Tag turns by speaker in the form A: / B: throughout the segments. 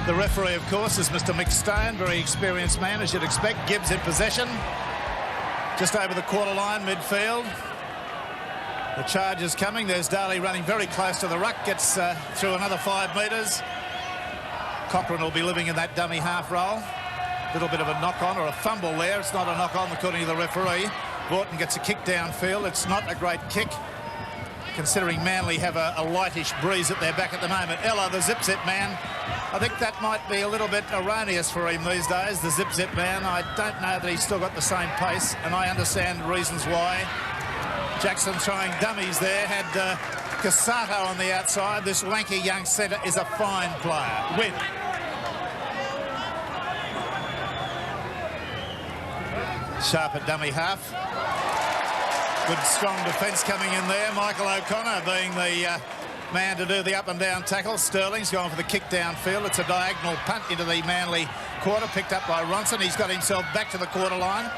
A: The referee, of course, is Mr. Mick Stone, very experienced man, as you'd expect. Gibbs in possession, just over the quarter line, midfield. The charge is coming. There's Daly running very close to the ruck, gets through another 5 metres. Cochran will be living in that dummy half roll. Little bit of a knock-on or a fumble there. It's not a knock-on, according to the referee. Vaughton gets a kick downfield. It's not a great kick, considering Manly have a lightish breeze at their back at the moment. Ella, the zip-zip man, I think that might be a little bit erroneous for him these days, the zip-zip man. I don't know that he's still got the same pace, and I understand reasons why. Jackson throwing dummies there, had Casato on the outside. This lanky young centre is a fine player. Win. Sharp at dummy half. Good strong defence coming in there. Michael O'Connor being the man to do the up and down tackle. Sterling's gone for the kick downfield. It's a diagonal punt into the Manly quarter, picked up by Ronson. He's got himself back to the quarter line.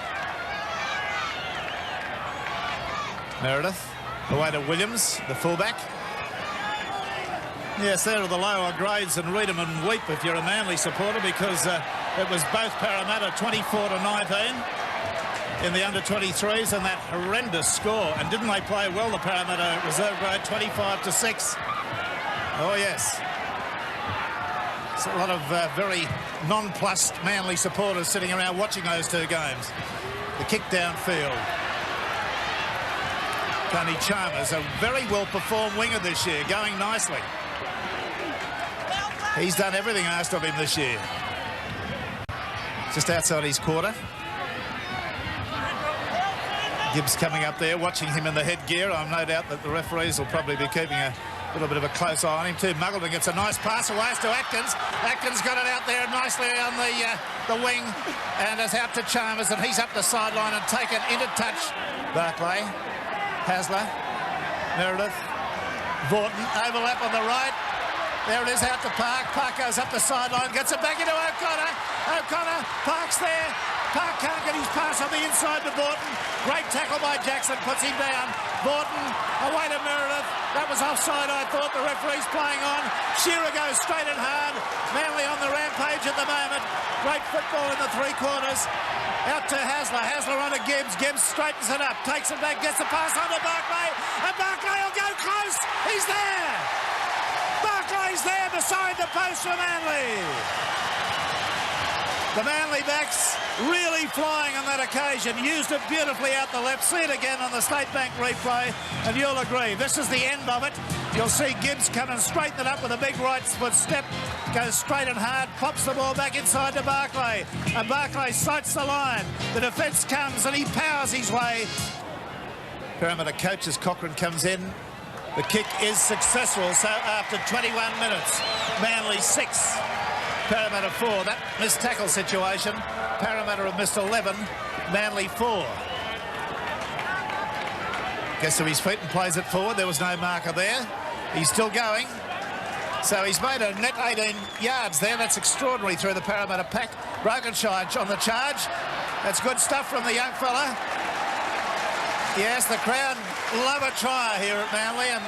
A: Meredith away to Williams, the fullback. Yes, there are the lower grades, and read them and weep if you're a Manly supporter, because it was both Parramatta 24-19 in the under-23s, and that horrendous score. And didn't they play well, the Parramatta reserve grade, 25-6? Oh, yes. It's a lot of very nonplussed Manly supporters sitting around watching those two games. The kick downfield. Tony Chalmers, a very well-performed winger this year, going nicely. He's done everything asked of him this year. Just outside his quarter. Gibbs coming up there, watching him in the headgear. I'm no doubt that the referees will probably be keeping a little bit of a close eye on him too. Muggleton gets a nice pass away to Atkins. Atkins got it out there nicely on the wing, and it's out to Chalmers, and he's up the sideline and taken into touch. Barclay, Hasler, Meredith, Vaughton, overlap on the right. There it is, out to Park. Park goes up the sideline, gets it back into O'Connor. O'Connor, Park's there. Park can't get his pass on the inside to Vaughton. Great tackle by Jackson, puts him down. Vaughton away to Meredith. That was offside, I thought. The referee's playing on. Shearer goes straight and hard. Manly on the rampage at the moment. Great football in the three quarters. Out to Hasler. Hasler on to Gibbs. Gibbs straightens it up, takes it back, gets the pass on to Barclay. And Barclay will go close. He's there. Barclay's there beside the post for Manly. The Manly backs really flying on that occasion. Used it beautifully out the left. See it again on the State Bank replay, and you'll agree. This is the end of it. You'll see Gibbs come and straighten it up with a big right foot step. Goes straight and hard, pops the ball back inside to Barclay. And Barclay sights the line. The defence comes and he powers his way. Parramatta coach as Cochran comes in. The kick is successful, so after 21 minutes, Manly 6. Parramatta 4. That missed tackle situation. Parramatta have missed 11. Manly 4. Gets to his feet and plays it forward. There was no marker there. He's still going. So he's made a net 18 yards there. That's extraordinary through the Parramatta pack. Brokenshire on the charge. That's good stuff from the young fella. Yes, the crowd love a try here at Manly, and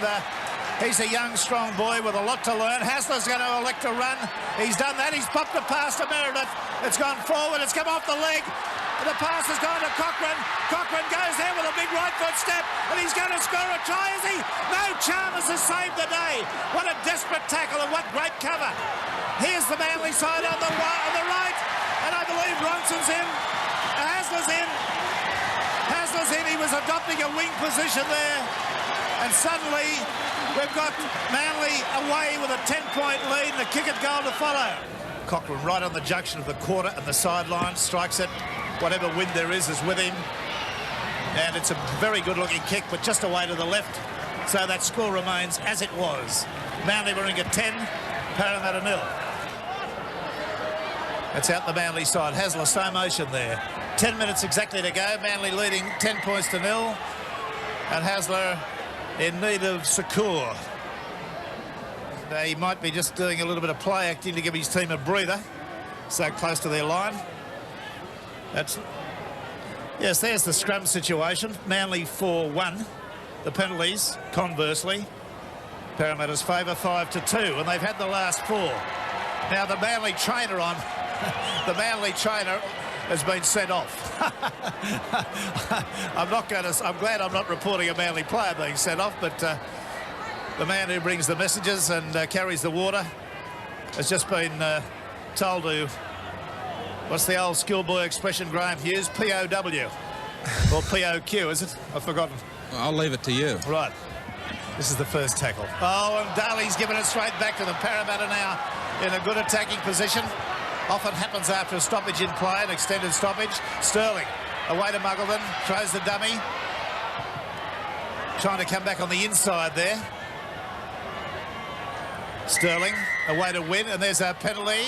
A: he's a young, strong boy with a lot to learn. Hasler's going to elect to run. He's done that. He's popped a pass to Meredith. It's gone forward. It's come off the leg. The pass has gone to Cochran. Cochran goes there with a big right foot step, and he's going to score a try, is he? No, Chalmers has saved the day. What a desperate tackle, and what great cover. Here's the Manly side on the right, and I believe Ronson's in. Hasler's in. Hasler's in. He was adopting a wing position there, and suddenly we've got Manly away with a 10-point lead and a kick at goal to follow. Cochran right on the junction of the quarter and the sideline, strikes it. Whatever wind there is with him. And it's a very good-looking kick, but just away to the left. So that score remains as it was. Manly winning at 10, Parramatta 0. That's out the Manly side. Hasler, slow motion there. 10 minutes exactly to go. Manly leading 10 points to 0. And Hasler in need of succour. He might be just doing a little bit of play acting to give his team a breather. So close to their line. Yes, there's the scrum situation. Manly 4-1. The penalties, conversely, Parramatta's favour 5-2, and they've had the last 4. Now the Manly trainer has been sent off. I'm glad I'm not reporting a Manly player being sent off, but the man who brings the messages and carries the water has just been told to, what's the old schoolboy expression, Graham Hughes? POW. Or POQ, is it? I've forgotten.
B: I'll leave it to you.
A: Right. This is the first tackle. Oh, and Daly's given it straight back to the Parramatta now in a good attacking position. Often happens after a stoppage in play, an extended stoppage. Sterling away to Muggleton, throws the dummy. Trying to come back on the inside there. Sterling away to win, and there's a penalty.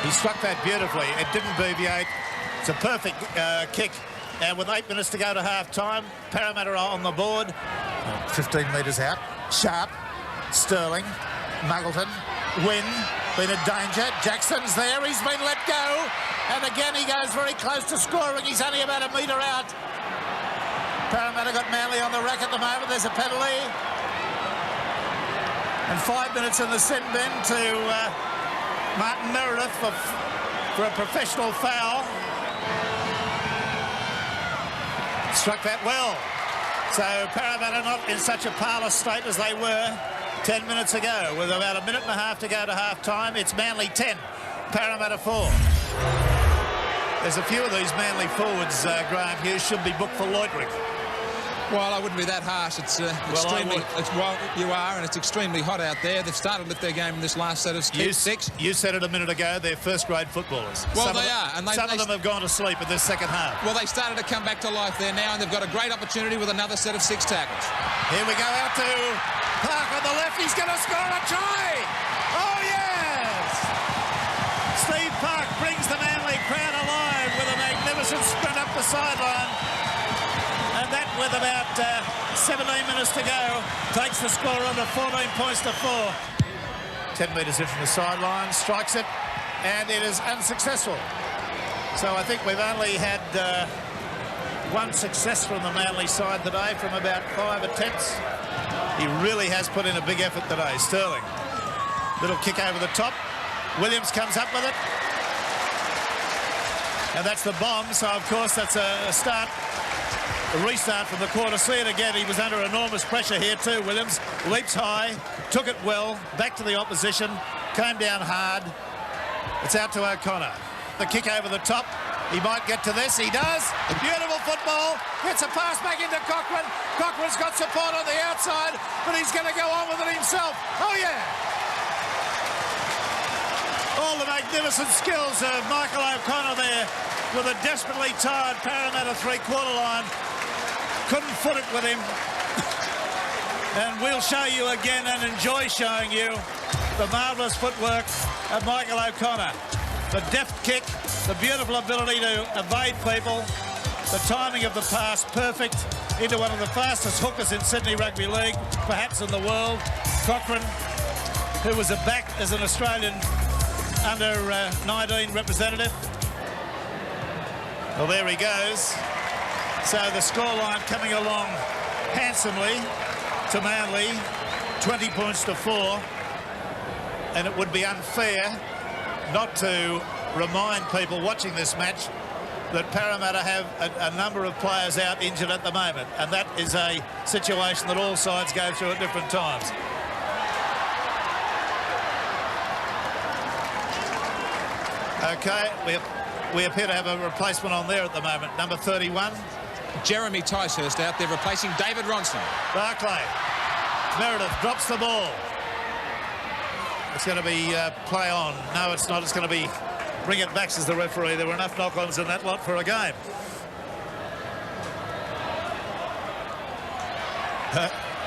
A: He struck that beautifully. It didn't deviate. It's a perfect kick. And with 8 minutes to go to half-time, Parramatta are on the board. 15 metres out. Sharp. Sterling. Muggleton. Win. Been in danger. Jackson's there. He's been let go. And again, he goes very close to scoring. He's only about a metre out. Parramatta got Manly on the rack at the moment. There's a penalty. And 5 minutes in the sin bin to Martin Meredith for a professional foul. Struck that well. So Parramatta not in such a parlous state as they were 10 minutes ago. With about a minute and a half to go to half-time, it's Manly 10, Parramatta 4. There's a few of these Manly forwards, Graham Hughes, should be booked for loitering.
B: Well, I wouldn't be that harsh. It's extremely... you are, and it's extremely hot out there. They've started with their game in this last set of six.
A: You said it a minute ago, they're first-grade footballers.
B: Well, they are.
A: And some of them have gone to sleep in this second half.
B: Well, they started to come back to life there now, and they've got a great opportunity with another set of 6 tackles.
A: Here we go out to Park on the left. He's going to score a try. Oh, yes! Steve Park brings the Manly crowd alive with a magnificent sprint up the sideline. And that, with about 17 minutes to go, takes the score under 14 points to 4. 10 metres in from the sideline, strikes it, and it is unsuccessful. So I think we've only had one success from the Manly side today from about 5 attempts. He really has put in a big effort today. Sterling, little kick over the top. Williams comes up with it. And that's the bomb, so of course that's a start. A restart from the quarter. See it again. He was under enormous pressure here too. Williams leaps high, took it well, back to the opposition, came down hard. It's out to O'Connor. The kick over the top. He might get to this. He does. Beautiful football. Gets a pass back into Cochran. Cochran's got support on the outside, but he's going to go on with it himself. Oh, yeah. All the magnificent skills of Michael O'Connor there with a desperately tired Parramatta three-quarter line. Couldn't foot it with him. And we'll show you again and enjoy showing you the marvellous footwork of Michael O'Connor. The deft kick, the beautiful ability to evade people, the timing of the pass perfect into one of the fastest hookers in Sydney Rugby League, perhaps in the world. Cochran, who was a back as an Australian under-19 representative. Well, there he goes. So the scoreline coming along handsomely to Manly, 20 points to 4. And it would be unfair not to remind people watching this match that Parramatta have a number of players out injured at the moment. And that is a situation that all sides go through at different times. Okay, we appear to have a replacement on there at the moment. Number 31.
B: Jeremy Ticehurst out there replacing David Ronson.
A: Barclay. Meredith drops the ball. It's going to be play on. No, it's not. It's going to be bring it back, says the referee. There were enough knock-ons in that lot for a game.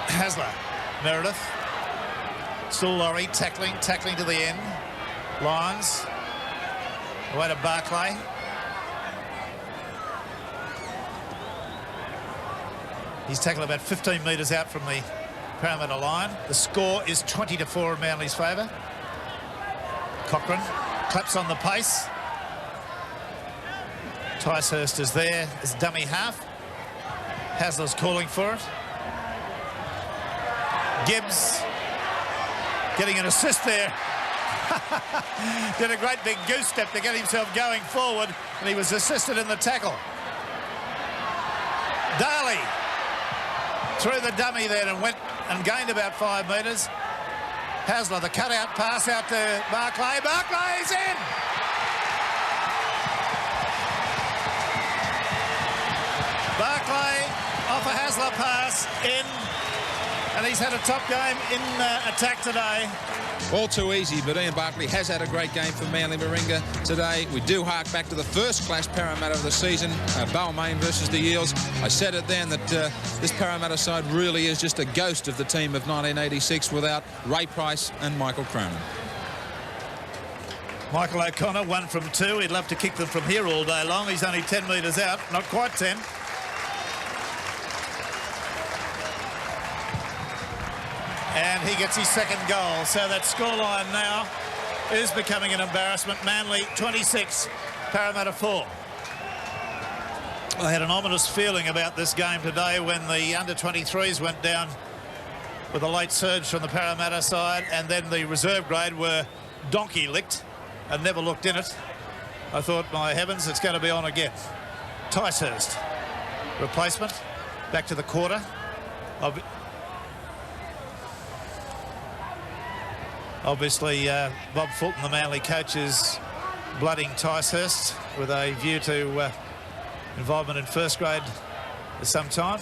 A: Hasler. Meredith. Still Laurie tackling to the end. Lyons. Away to Barclay. He's tackled about 15 metres out from the Parramatta line. The score is 20 to 4 in Manly's favour. Cochran claps on the pace. Ticehurst is there as dummy half. Hasler's calling for it. Gibbs getting an assist there. Did a great big goose step to get himself going forward, and he was assisted in the tackle. Daly threw the dummy there and went and gained about 5 metres. Hasler, the cutout pass out to Barclay. Barclay's in! Barclay off a Hasler pass in, and he's had a top game in attack today.
B: All too easy, but Ian Barclay has had a great game for Manly Warringah today. We do hark back to the first clash Parramatta of the season, Balmain versus the Eels. I said it then that this Parramatta side really is just a ghost of the team of 1986 without Ray Price and Michael Cronin.
A: Michael O'Connor, 1 from 2. He'd love to kick them from here all day long. He's only 10 metres out, not quite 10. And he gets his second goal. So that scoreline now is becoming an embarrassment. Manly 26, Parramatta 4. I had an ominous feeling about this game today when the under-23s went down with a late surge from the Parramatta side, and then the reserve grade were donkey-licked and never looked in it. I thought, my heavens, it's going to be on again. Ticehurst, replacement, back to the quarter. Obviously, Bob Fulton, the Manly coach, is blooding Ticehurst with a view to involvement in first grade for some time.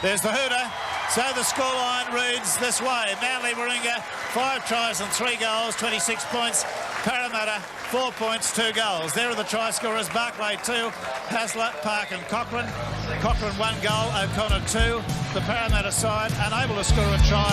A: There's the hooter. So the scoreline reads this way. Manly Warringah, 5 tries and 3 goals, 26 points. Parramatta, 4 points, 2 goals. There are the try scorers. Barclay 2, Hasler, Park and Cochran. Cochran 1 goal, O'Connor 2. The Parramatta side unable to score a try.